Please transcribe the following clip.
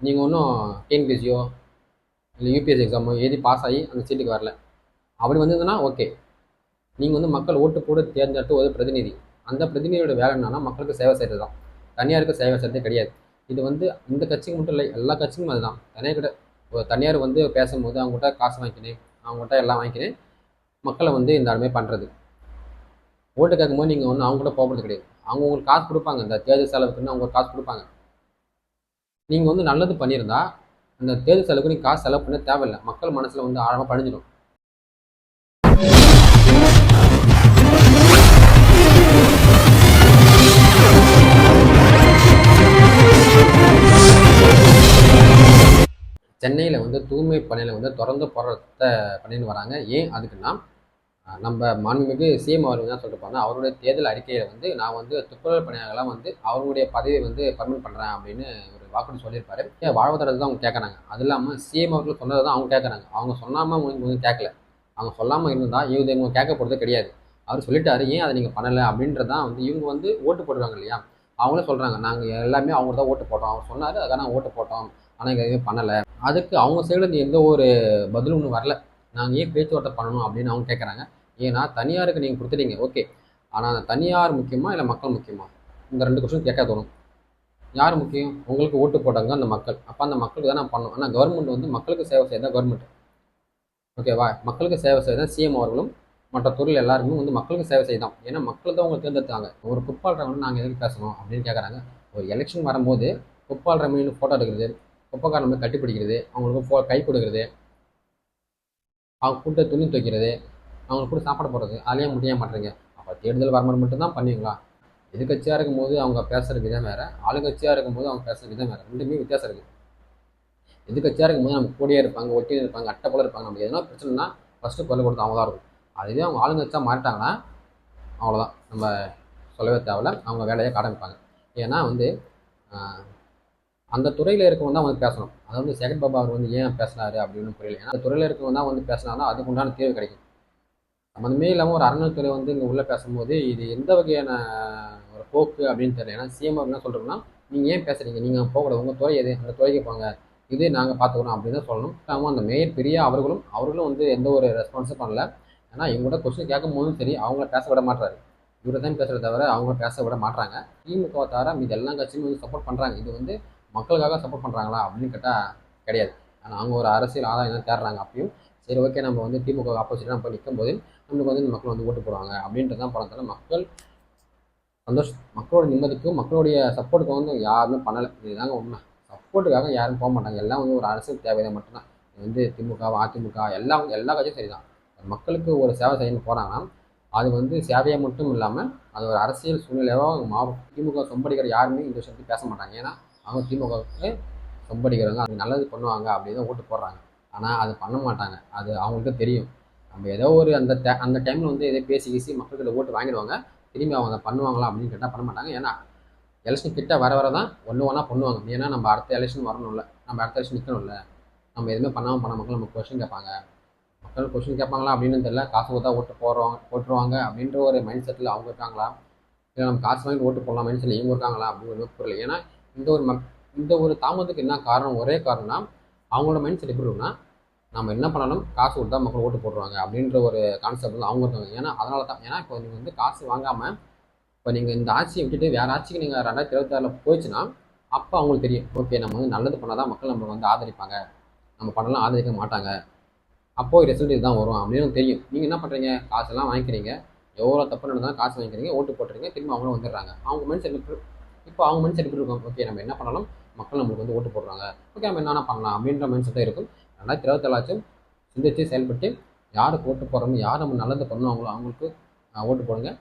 நீங்கள் ஒன்றும் டிஎன்பிஎஸ்சியோ இல்லை யூபிஎஸ்சி எக்ஸாமோ எழுதி பாஸ் ஆகி அந்த சீட்டுக்கு வரல. அப்படி வந்ததுன்னா ஓகே, நீங்கள் வந்து மக்கள் ஓட்டு போட்டு தேர்ந்தெடுத்து ஒரு பிரதிநிதி. அந்த பிரதிநிதியோட வேலை என்னன்னா மக்களுக்கு சேவை செய்கிறது தான். தனியாருக்கு சேவை செய்கிறதே கிடையாது. இது வந்து இந்த கட்சிக்கு மட்டும் இல்லை, எல்லா கட்சிக்கும் அதுதான். தனியார் வந்து பேசும்போது அவங்ககிட்ட காசு வாங்கிக்கினேன், அவங்ககிட்ட எல்லாம் வாங்கிக்கினேன் மக்களை வந்து இந்த மாதிரி பண்ணுறது. ஓட்டு கேட்கும்போது நீங்கள் ஒன்றும் அவங்க கூட போகிறது கிடையாது. அவங்க உங்களுக்கு காசு கொடுப்பாங்க, இந்த தேர்தல் செலவுக்குன்னு அவங்க காசு கொடுப்பாங்க. நீங்கள் வந்து நல்லது பண்ணியிருந்தா அந்த தேர்தல் செலவுக்கு நீங்கள் காசு செலவு பண்ண தேவையில்லை. மக்கள் மனசில் வந்து ஆழமாக படிஞ்சிடும். சென்னையில் வந்து தூய்மை பணியில் வந்து தொடர்ந்து போராட்டத்தை பண்ணின்னு வராங்க. ஏன் அதுக்குன்னா, நம்ம மாண்புமிகு சிஎம் அவர்கள் என்ன சொல்லிட்டு போனால், அவருடைய தேர்தல் அறிக்கையில் வந்து நான் வந்து துப்புரவு பணியாளர்களாம் வந்து அவங்களுடைய பதவியை வந்து பர்மனெண்ட் பண்ணுறேன் அப்படின்னு ஒரு வாக்குறுதி சொல்லியிருப்பாரு. வாழ்வாதாரத்தை தான் அவங்க கேட்குறாங்க. அது இல்லாமல் சிஎம் அவர்கள் சொன்னதை தான் அவங்க கேட்குறாங்க. அவங்க சொல்லாமல் அவங்க வந்து கேட்கல. அவங்க சொல்லாமல் இருந்தால் இவங்க கேட்க போகிறது கிடையாது. அவர் சொல்லிட்டாரு, ஏன் அதை நீங்கள் பண்ணலை அப்படின்றதான் வந்து இவங்க வந்து ஓட்டு போடுறாங்க இல்லையா, அவங்களே சொல்கிறாங்க நாங்கள் எல்லாமே அவங்க தான் ஓட்டு போட்டோம், அவர் சொன்னார் அதுக்காக நாங்கள் ஓட்டு போட்டோம், ஆனால் இங்கே எதுவுமே பண்ணலை. அதுக்கு அவங்க சைடில் எந்த ஒரு பதிலும் ஒன்றும் வரல. நாங்கள் ஏன் பேச்சுவார்த்தை பண்ணணும் அப்படின்னு அவங்க கேட்குறாங்க. ஏன்னா தனியாருக்கு நீங்கள் கொடுத்துட்டீங்க ஓகே, ஆனால் தனியார் முக்கியமா இல்லை மக்கள் முக்கியமா? இந்த 2 கொஸ்டின் கேட்க தோணும். யார் முக்கியம்? உங்களுக்கு ஓட்டு போட்டாங்க அந்த மக்கள். அப்போ அந்த மக்களுக்கு தான் நான் பண்ணணும். ஆனால் கவர்மெண்ட் வந்து மக்களுக்கு சேவை செய்யதான் கவர்மெண்ட். ஓகேவா? மக்களுக்கு சேவை செய்யதான் சிஎம் அவர்களும் மற்ற துறையில் எல்லாருமே வந்து மக்களுக்கு சேவை செய்தான். ஏன்னா மக்கள் தான் அவங்க தேர்ந்தெடுத்தாங்க. ஒரு ஃபுட்பால் ரமணி நாங்கள் எதுக்கு பேசணும் அப்படின்னு கேட்குறாங்க. ஒரு எலெக்ஷன் வரும்போது ஃபுட்பால் ரமணின்னு ஃபோட்டோ எடுக்கிறது, குப்பைக்காரன் போய் கட்டி பிடிக்கிறது, அவங்களுக்கு கை கொடுக்குறது, அவங்க கூட்ட துணி துவைக்கிறது, அவங்களுக்கு கூட சாப்பாடு போடுறது, அதையே முடிய மாட்டேறீங்க. அப்போ தேர்தல் வருமானம் மட்டும்தான் பண்ணுவீங்களா? எதிர்கட்சியாக இருக்கும்போது அவங்க பேசுகிற விதம் வேறு, ஆளுங்கட்சியாக இருக்கும்போது அவங்க பேசுகிற விதம் வேறு. ரெண்டுமே வித்தியாசம் இருக்குது. எதிர்கட்சியாக இருக்கும்போது நம்ம கூடியே இருப்பாங்க, ஒட்டி இருப்பாங்க, அட்டை போல இருப்பாங்க. நம்ம எதனா பிரச்சனைனா ஃபஸ்ட்டு குரல் கொடுத்து அவங்க தான் இருக்கும். அதுவே அவங்க ஆளுங்கட்சியாக மாறிட்டாங்கன்னா அவ்வளோதான், நம்ம சொல்லவே தேவையில்ல, அவங்க வேலையை ஆரம்பிப்பாங்க. ஏன்னா வந்து அந்த துறையில் இருக்கவங்க தான் வந்து பேசணும். அதாவது சேகர் பாபா அவர் வந்து ஏன் பேசினாரு அப்படின்னு புரியல. ஏன்னா அந்த துறையில் இருக்கவங்க தான் வந்து பேசினாலும் அதுக்கு உண்டான தீர்வு கிடைக்கும். சம்மந்தமே இல்லாமல் ஒரு அறநிலைத்துறை வந்து இங்கே உள்ளே பேசும்போது இது எந்த வகையான ஒரு போக்கு அப்படின்னு தெரியல. ஏன்னா சிஎம் அவர் என்ன சொல்கிறோம்னா, நீங்கள் ஏன் பேசுகிறீங்க, நீங்கள் போகக்கூடாது, உங்கள் துறை எது, அந்த துறைக்கு போங்க, இதே நாங்கள் பார்த்துக்கிறோம் அப்படின்னு தான் சொல்லணும். அந்த மேயர் பிரியா அவர்களும் வந்து எந்த ஒரு ரெஸ்பான்ஸும் பண்ணல. ஏன்னா இவங்கள்ட்ட கொஸ்டின் கேட்கும் போதும் சரி அவங்கள பேச விட மாட்டாரு. இவரை தான் பேசுகிறத தவிர அவங்க பேச விட மாட்டாங்க. திமுக தவிர இது எல்லா கட்சியும் வந்து சப்போர்ட் பண்ணுறாங்க. இது வந்து மக்களுக்காக சப்போர்ட் பண்ணுறாங்களா அப்படின்னு கேட்டால் கிடையாது. ஆனால் அவங்க ஒரு அரசியல் ஆதாயம் தான் தேடுறாங்க. அப்பயும் சரி ஓகே, நம்ம வந்து திமுக ஆப்போசிட்டாக நம்ம நிற்கும் போது நம்மளுக்கு வந்து இந்த மக்கள் வந்து ஓட்டு போடுவாங்க அப்படின்றது தான் பணத்தில் மக்கள் மக்களோட நிம்மதிக்கும் மக்களுடைய சப்போர்ட்டுக்கு வந்து யாருமே பண்ணலை. இதுதாங்க உண்மை. சப்போர்ட்டுக்காக யாரும் போக மாட்டாங்க. எல்லாம் வந்து ஒரு அரசியல் தேவைதான் மட்டும்தான். இது வந்து திமுக அதிமுக எல்லா கட்சியும் சரிதான். மக்களுக்கு ஒரு சேவை செய்யணும்னு போகிறாங்கன்னா அது வந்து சேவையாக மட்டும் இல்லாமல் அது ஒரு அரசியல் சூழ்நிலையாக மாறும். திமுக சொம்படிக்கிற யாருமே இந்த விஷயத்தை பேச மாட்டாங்க. ஏன்னா அவங்க திமுகவுக்கு சொம்படிக்கிறவங்க, அது நல்லது பண்ணுவாங்க அப்படின்னு தான் ஓட்டு போடுறாங்க. ஆனால் அது பண்ண மாட்டாங்க. அது அவங்களுக்கு தெரியும். நம்ம ஏதோ ஒரு அந்த டைமில் வந்து எதோ பேசி மக்கள்கிட்ட ஓட்டு வாங்கிடுவாங்க. திரும்பி அவங்க அதை பண்ணுவாங்களா அப்படின்னு கேட்டால் பண்ண மாட்டாங்க. ஏன்னா எலெக்ஷன் கிட்ட வர தான் ஒன்றா பண்ணுவாங்க. ஏன்னா நம்ம அடுத்த எலெக்ஷன் வரணும்ல, நம்ம அடுத்த எலெக்ஷன் நிற்கணும்ல. நம்ம எதுவுமே பண்ணாமல் பண்ண மக்கள் நம்ம கொஸ்டின் கேட்பாங்க. மக்கள் கொஸ்டின் கேட்பாங்களா அப்படின்னு தெரியல. காசு கொடுத்தா போட்டுருவாங்க அப்படின்ற ஒரு மைண்ட் செட்டில் அவங்க இருக்காங்களா, இல்லை நம்ம காசு வாங்கி ஓட்டு போடலாம் மைண்ட் செட்டில் இவங்க இருக்காங்களா அப்படின்னு புரியல. ஏன்னா இந்த ஒரு தாமதத்துக்கு என்ன காரணம்? ஒரே காரணம்னா அவங்களோட மைண்ட் செட் எப்படி இருக்குன்னா, நம்ம என்ன பண்ணாலும் காசு கொடுத்தா மக்கள் ஓட்டு போடுவாங்க அப்படின்ற ஒரு கான்செப்ட் வந்து அவங்க இருக்காங்க. ஏன்னா அதனால தான். ஏன்னா இப்போ நீங்கள் வந்து காசு வாங்காமல் இப்போ நீங்கள் இந்த ஆட்சியை விட்டுட்டு வேறு ஆட்சிக்கு நீங்கள் 2026 போயிடுச்சுன்னா அப்போ அவங்களுக்கு தெரியும், ஓகே நம்ம வந்து நல்லது பண்ணால் தான் மக்கள் நம்மளை வந்து ஆதரிப்பாங்க, நம்ம பண்ணலாம் ஆதரிக்க மாட்டாங்க, அப்போது ரிசல்ட் இதுதான் வரும் அப்படின்னு தெரியும். நீங்கள் என்ன பண்ணுறீங்க, காசெல்லாம் வாங்கிக்கிறீங்க, எவ்வளோ தப்பு நடந்தாலும் காசு வாங்கிக்கிறீங்க, ஓட்டு போட்டுறீங்க, திரும்ப அவங்களும் வந்துடுறாங்க. அவங்க மைண்ட் செட் இப்போ அவங்க மைண்ட் செட் எப்படி இருக்கும், ஓகே நம்ம என்ன பண்ணாலும் மக்கள் நம்மளுக்கு வந்து ஓட்டு போடுறாங்க, ஓகே நம்ம என்னென்ன பண்ணலாம் அப்படின்ற மைண்ட் செட்டாக இருக்கும். 2027 சிந்தித்து செயல்பட்டு யாருக்கு ஓட்டு போடுறோமோ, யார் நம்ம நல்லது பண்ணுவாங்களோ அவங்களுக்கு ஓட்டு போடுங்க.